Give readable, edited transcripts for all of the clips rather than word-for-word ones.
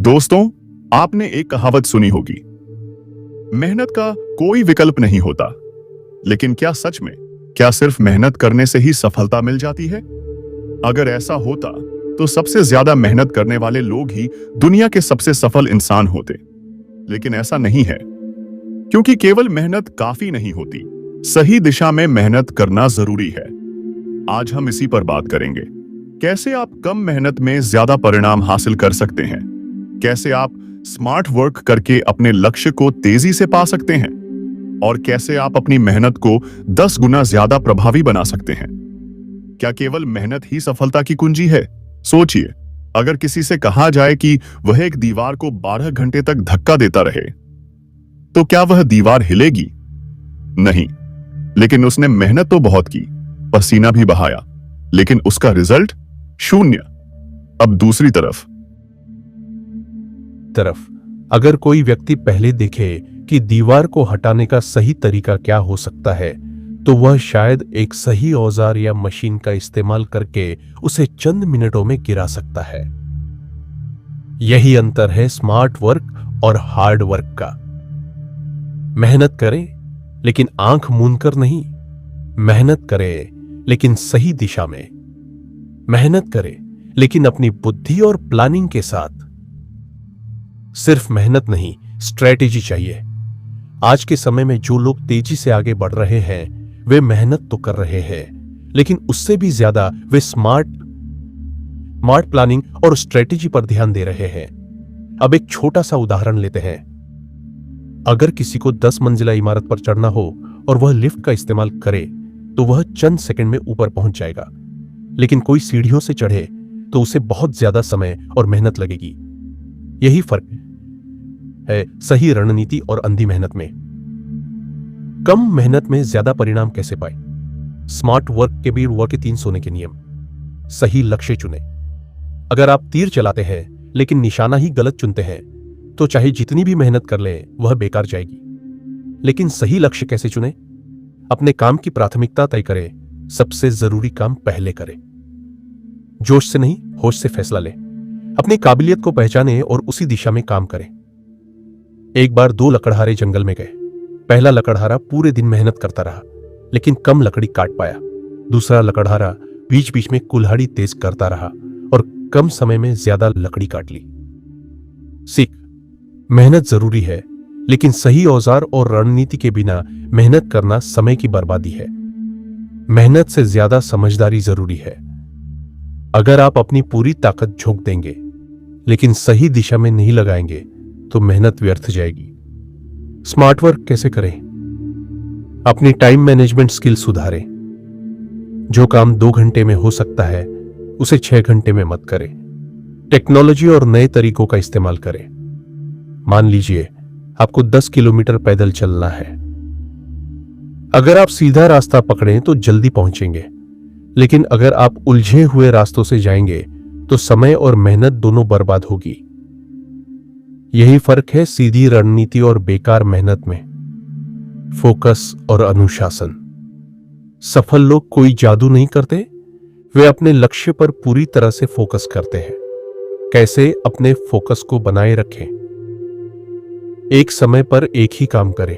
दोस्तों, आपने एक कहावत सुनी होगी, मेहनत का कोई विकल्प नहीं होता। लेकिन क्या सच में, क्या सिर्फ मेहनत करने से ही सफलता मिल जाती है? अगर ऐसा होता तो सबसे ज्यादा मेहनत करने वाले लोग ही दुनिया के सबसे सफल इंसान होते। लेकिन ऐसा नहीं है, क्योंकि केवल मेहनत काफी नहीं होती, सही दिशा में मेहनत करना जरूरी है। आज हम इसी पर बात करेंगे। कैसे आप कम मेहनत में ज्यादा परिणाम हासिल कर सकते हैं, कैसे आप स्मार्ट वर्क करके अपने लक्ष्य को तेजी से पा सकते हैं, और कैसे आप अपनी मेहनत को 10 गुना ज्यादा प्रभावी बना सकते हैं। क्या केवल मेहनत ही सफलता की कुंजी है? सोचिए, अगर किसी से कहा जाए कि वह एक दीवार को 12 घंटे तक धक्का देता रहे, तो क्या वह दीवार हिलेगी? नहीं। लेकिन उसने मेहनत तो बहुत की, पसीना भी बहाया, लेकिन उसका रिजल्ट शून्य। अब दूसरी तरफ अगर कोई व्यक्ति पहले देखे कि दीवार को हटाने का सही तरीका क्या हो सकता है, तो वह शायद एक सही औजार या मशीन का इस्तेमाल करके उसे चंद मिनटों में गिरा सकता है। यही अंतर है स्मार्ट वर्क और हार्ड वर्क का। मेहनत करें, लेकिन आंख मूंदकर नहीं। मेहनत करें, लेकिन सही दिशा में। मेहनत करें, लेकिन अपनी बुद्धि और प्लानिंग के साथ। सिर्फ मेहनत नहीं, स्ट्रेटेजी चाहिए। आज के समय में जो लोग तेजी से आगे बढ़ रहे हैं, वे मेहनत तो कर रहे हैं, लेकिन उससे भी ज्यादा वे स्मार्ट प्लानिंग और स्ट्रेटेजी पर ध्यान दे रहे हैं। अब एक छोटा सा उदाहरण लेते हैं। अगर किसी को 10 मंजिला इमारत पर चढ़ना हो और वह लिफ्ट का इस्तेमाल करे, तो वह चंद सेकंड में ऊपर पहुंच जाएगा। लेकिन कोई सीढ़ियों से चढ़े तो उसे बहुत ज्यादा समय और मेहनत लगेगी। यही फर्क है सही रणनीति और अंधी मेहनत में। कम मेहनत में ज्यादा परिणाम कैसे पाए? स्मार्ट वर्क के भी वर्क के 3 सोने के नियम। सही लक्ष्य चुने। अगर आप तीर चलाते हैं लेकिन निशाना ही गलत चुनते हैं, तो चाहे जितनी भी मेहनत कर ले, वह बेकार जाएगी। लेकिन सही लक्ष्य कैसे चुने? अपने काम की प्राथमिकता तय करें। सबसे जरूरी काम पहले करें। जोश से नहीं, होश से फैसला लें। अपनी काबिलियत को पहचानें और उसी दिशा में काम करें। एक बार 2 लकड़हारे जंगल में गए। पहला लकड़हारा पूरे दिन मेहनत करता रहा, लेकिन कम लकड़ी काट पाया। दूसरा लकड़हारा बीच बीच में कुल्हाड़ी तेज करता रहा और कम समय में ज्यादा लकड़ी काट ली। सीख: मेहनत जरूरी है, लेकिन सही औजार और रणनीति के बिना मेहनत करना समय की बर्बादी है। मेहनत से ज्यादा समझदारी जरूरी है। अगर आप अपनी पूरी ताकत झोंक देंगे, लेकिन सही दिशा में नहीं लगाएंगे, तो मेहनत व्यर्थ जाएगी। स्मार्ट वर्क कैसे करें? अपनी टाइम मैनेजमेंट स्किल सुधारें। जो काम 2 घंटे में हो सकता है, उसे 6 घंटे में मत करें। टेक्नोलॉजी और नए तरीकों का इस्तेमाल करें। मान लीजिए आपको 10 किलोमीटर पैदल चलना है। अगर आप सीधा रास्ता पकड़ें तो जल्दी पहुंचेंगे, लेकिन अगर आप उलझे हुए रास्तों से जाएंगे तो समय और मेहनत दोनों बर्बाद होगी। यही फर्क है सीधी रणनीति और बेकार मेहनत में। फोकस और अनुशासन। सफल लोग कोई जादू नहीं करते, वे अपने लक्ष्य पर पूरी तरह से फोकस करते हैं। कैसे अपने फोकस को बनाए रखें? एक समय पर एक ही काम करें।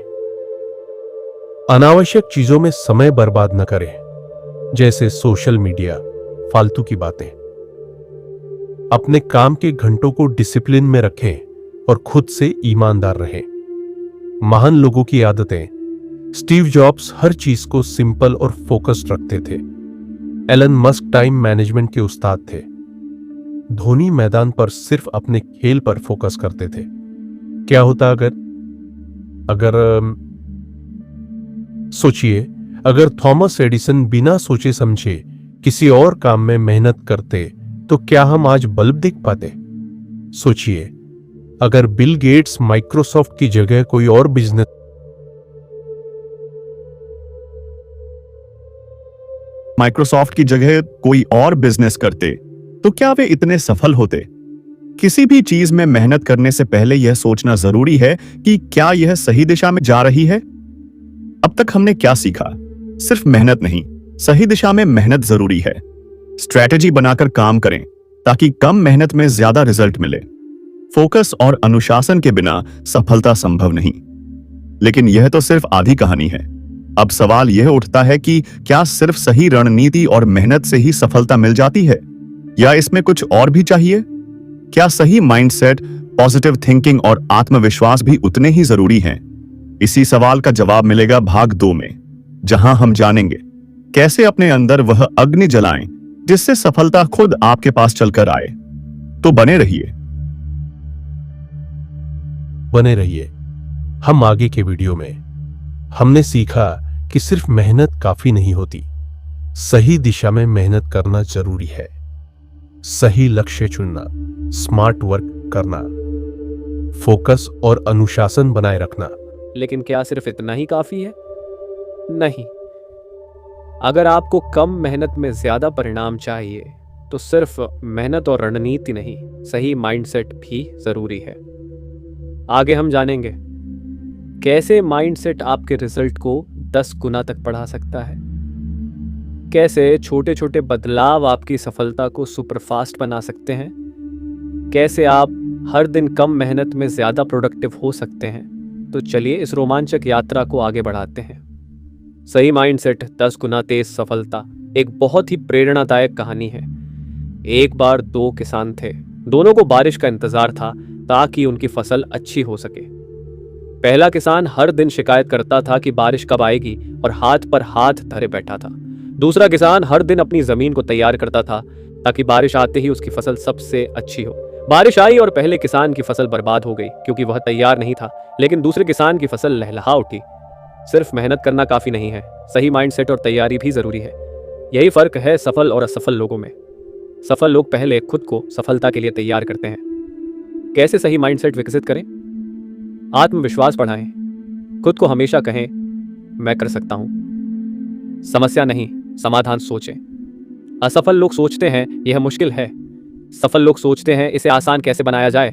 अनावश्यक चीजों में समय बर्बाद न करें, जैसे सोशल मीडिया, फालतू की बातें। अपने काम के घंटों को डिसिप्लिन में रखें और खुद से ईमानदार रहें। महान लोगों की आदतें। स्टीव जॉब्स हर चीज को सिंपल और फोकस्ड रखते थे। एलन मस्क टाइम मैनेजमेंट के उस्ताद थे। धोनी मैदान पर सिर्फ अपने खेल पर फोकस करते थे। क्या होता अगर सोचिए, अगर थॉमस एडिसन बिना सोचे समझे किसी और काम में मेहनत करते, तो क्या हम आज बल्ब देख पाते? सोचिए, अगर बिल गेट्स माइक्रोसॉफ्ट की जगह कोई और बिजनेस करते, तो क्या वे इतने सफल होते? किसी भी चीज में मेहनत करने से पहले यह सोचना जरूरी है कि क्या यह सही दिशा में जा रही है। अब तक हमने क्या सीखा? सिर्फ मेहनत नहीं, सही दिशा में मेहनत जरूरी है। स्ट्रैटेजी बनाकर काम करें ताकि कम मेहनत में ज्यादा रिजल्ट मिले। फोकस और अनुशासन के बिना सफलता संभव नहीं। लेकिन यह तो सिर्फ आधी कहानी है। अब सवाल यह उठता है कि क्या सिर्फ सही रणनीति और मेहनत से ही सफलता मिल जाती है, या इसमें कुछ और भी चाहिए? क्या सही माइंडसेट, पॉजिटिव थिंकिंग और आत्मविश्वास भी उतने ही जरूरी हैं? इसी सवाल का जवाब मिलेगा भाग 2 में, जहां हम जानेंगे कैसे अपने अंदर वह अग्नि जलाएं जिससे सफलता खुद आपके पास चलकर आए। तो बने रहिए। हम आगे के वीडियो में हमने सीखा कि सिर्फ मेहनत काफी नहीं होती, सही दिशा में मेहनत करना जरूरी है। सही लक्ष्य चुनना, स्मार्ट वर्क करना, फोकस और अनुशासन बनाए रखना। लेकिन क्या सिर्फ इतना ही काफी है? नहीं। अगर आपको कम मेहनत में ज्यादा परिणाम चाहिए तो सिर्फ मेहनत और रणनीति नहीं, सही माइंडसेट भी जरूरी है। आगे हम जानेंगे कैसे माइंडसेट आपके रिजल्ट को 10 गुना तक बढ़ा सकता है, कैसे छोटे छोटे बदलाव आपकी सफलता को सुपरफास्ट बना सकते हैं, कैसे आप हर दिन कम मेहनत में ज्यादा प्रोडक्टिव हो सकते हैं। तो चलिए इस रोमांचक यात्रा को आगे बढ़ाते हैं। सही माइंडसेट 10 गुना तेज सफलता एक बहुत ही प्रेरणादायक कहानी है। एक बार 2 किसान थे। दोनों को बारिश का इंतजार था ताकि उनकी फसल अच्छी हो सके। पहला किसान हर दिन शिकायत करता था कि बारिश कब आएगी और हाथ पर हाथ धरे बैठा था। दूसरा किसान हर दिन अपनी जमीन को तैयार करता था ताकि बारिश आते ही उसकी फसल सबसे अच्छी हो। बारिश आई और पहले किसान की फसल बर्बाद हो गई क्योंकि वह तैयार नहीं था, लेकिन दूसरे किसान की फसल लहलहा उठी। सिर्फ मेहनत करना काफी नहीं है, सही माइंडसेट और तैयारी भी जरूरी है। यही फर्क है सफल और असफल लोगों में। सफल लोग पहले खुद को सफलता के लिए तैयार करते हैं। कैसे सही माइंडसेट विकसित करें? आत्मविश्वास बढ़ाएं। खुद को हमेशा कहें, मैं कर सकता हूं। समस्या नहीं, समाधान सोचें। असफल लोग सोचते हैं यह मुश्किल है, सफल लोग सोचते हैं इसे आसान कैसे बनाया जाए।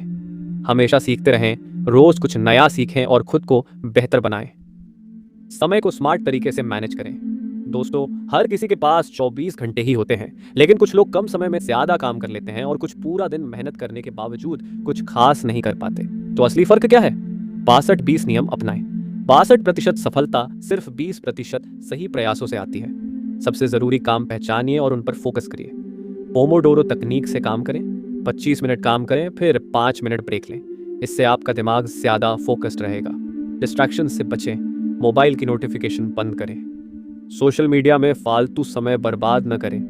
हमेशा सीखते रहें, रोज कुछ नया सीखें और खुद को बेहतर बनाएं। समय को स्मार्ट तरीके से मैनेज करें। दोस्तों, हर किसी के पास 24 घंटे ही होते हैं, लेकिन कुछ लोग कम समय में ज्यादा काम कर लेते हैं और कुछ पूरा दिन मेहनत करने के बावजूद कुछ खास नहीं कर पाते। तो असली फर्क क्या है? 62-20 नियम अपनाएं। 62% सफलता सिर्फ 20% सही प्रयासों से आती है। सबसे जरूरी काम पहचानिए और उन पर फोकस करिए। पोमोडोरो तकनीक से काम करें। 25 मिनट काम करें, फिर 5 मिनट ब्रेक लें। इससे आपका दिमाग ज्यादा फोकस्ड रहेगा। डिस्ट्रैक्शन से बचें। मोबाइल की नोटिफिकेशन बंद करें। सोशल मीडिया में फालतू समय बर्बाद न करें।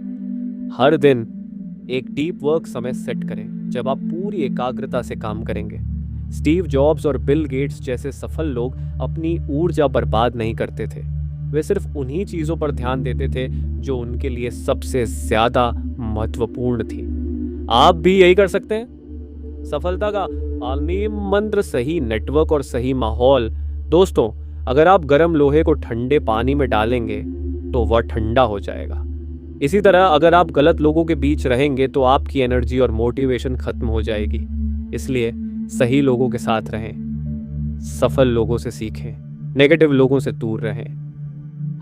हर दिन एक डीप वर्क समय सेट करें जब आप पूरी एकाग्रता से काम करेंगे। स्टीव जॉब्स और बिल गेट्स जैसे सफल लोग अपनी ऊर्जा बर्बाद नहीं करते थे। वे सिर्फ उन्हीं चीजों पर ध्यान देते थे जो उनके लिए सबसे ज्यादा महत्वपूर्ण थी। आप भी यही कर सकते हैं। सफलता का आलमी मंत्र सही नेटवर्क और सही माहौल। दोस्तों, अगर आप गर्म लोहे को ठंडे पानी में डालेंगे तो वह ठंडा हो जाएगा। इसी तरह अगर आप गलत लोगों के बीच रहेंगे तो आपकी एनर्जी और मोटिवेशन खत्म हो जाएगी। इसलिए सही लोगों के साथ रहें, सफल लोगों से सीखें, नेगेटिव लोगों से दूर रहें।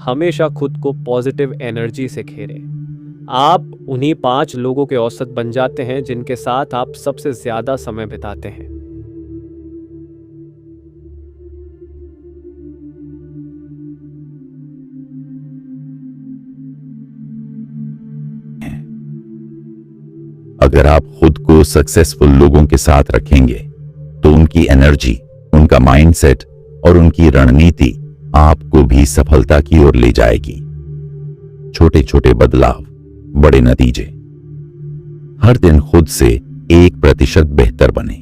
हमेशा खुद को पॉजिटिव एनर्जी से घेरें। आप उन्हीं 5 लोगों के औसत बन जाते हैं जिनके साथ आप सबसे ज्यादा समय बिताते हैं। अगर आप खुद को सक्सेसफुल लोगों के साथ रखेंगे तो उनकी एनर्जी, उनका माइंडसेट और उनकी रणनीति आपको भी सफलता की ओर ले जाएगी। छोटे छोटे बदलाव, बड़े नतीजे। हर दिन खुद से 1% बेहतर बने।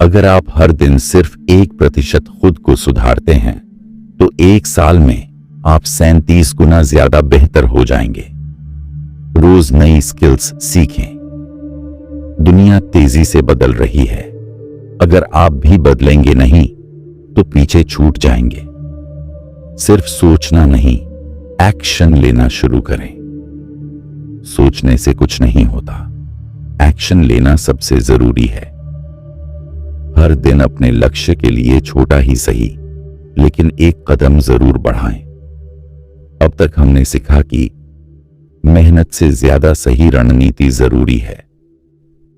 अगर आप हर दिन सिर्फ 1% खुद को सुधारते हैं तो 1 साल में आप 37 गुना ज्यादा बेहतर हो जाएंगे। रोज नई स्किल्स सीखें। दुनिया तेजी से बदल रही है। अगर आप भी बदलेंगे नहीं तो पीछे छूट जाएंगे। सिर्फ सोचना नहीं, एक्शन लेना शुरू करें। सोचने से कुछ नहीं होता, एक्शन लेना सबसे जरूरी है। हर दिन अपने लक्ष्य के लिए छोटा ही सही, लेकिन एक कदम जरूर बढ़ाएं। अब तक हमने सीखा कि मेहनत से ज्यादा सही रणनीति जरूरी है।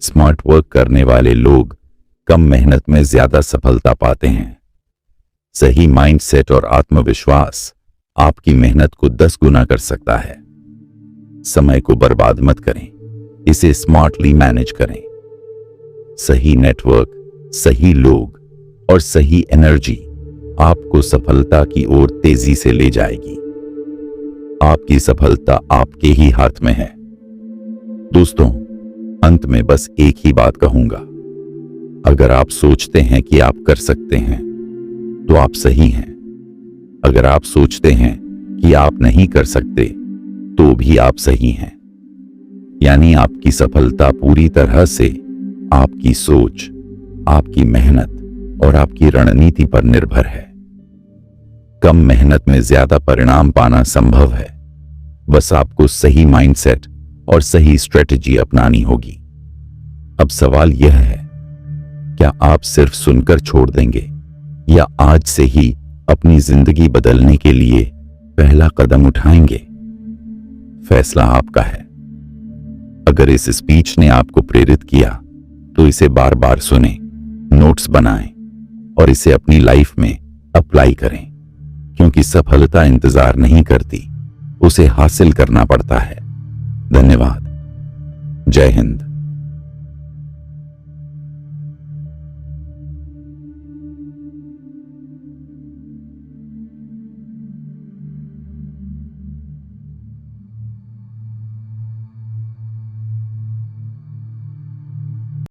स्मार्ट वर्क करने वाले लोग कम मेहनत में ज्यादा सफलता पाते हैं। सही माइंडसेट और आत्मविश्वास आपकी मेहनत को 10 गुना कर सकता है। समय को बर्बाद मत करें, इसे स्मार्टली मैनेज करें। सही नेटवर्क, सही लोग और सही एनर्जी आपको सफलता की ओर तेजी से ले जाएगी। आपकी सफलता आपके ही हाथ में है। दोस्तों, अंत में बस एक ही बात कहूंगा, अगर आप सोचते हैं कि आप कर सकते हैं तो आप सही हैं। अगर आप सोचते हैं कि आप नहीं कर सकते तो भी आप सही हैं। यानी आपकी सफलता पूरी तरह से आपकी सोच, आपकी मेहनत और आपकी रणनीति पर निर्भर है। कम मेहनत में ज्यादा परिणाम पाना संभव है, बस आपको सही माइंडसेट और सही स्ट्रेटजी अपनानी होगी। अब सवाल यह है, क्या आप सिर्फ सुनकर छोड़ देंगे या आज से ही अपनी जिंदगी बदलने के लिए पहला कदम उठाएंगे? फैसला आपका है। अगर इस स्पीच ने आपको प्रेरित किया तो इसे बार बार सुनें, नोट्स बनाएं और इसे अपनी लाइफ में अप्लाई करें, क्योंकि सफलता इंतजार नहीं करती, उसे हासिल करना पड़ता है। धन्यवाद। जय हिंद।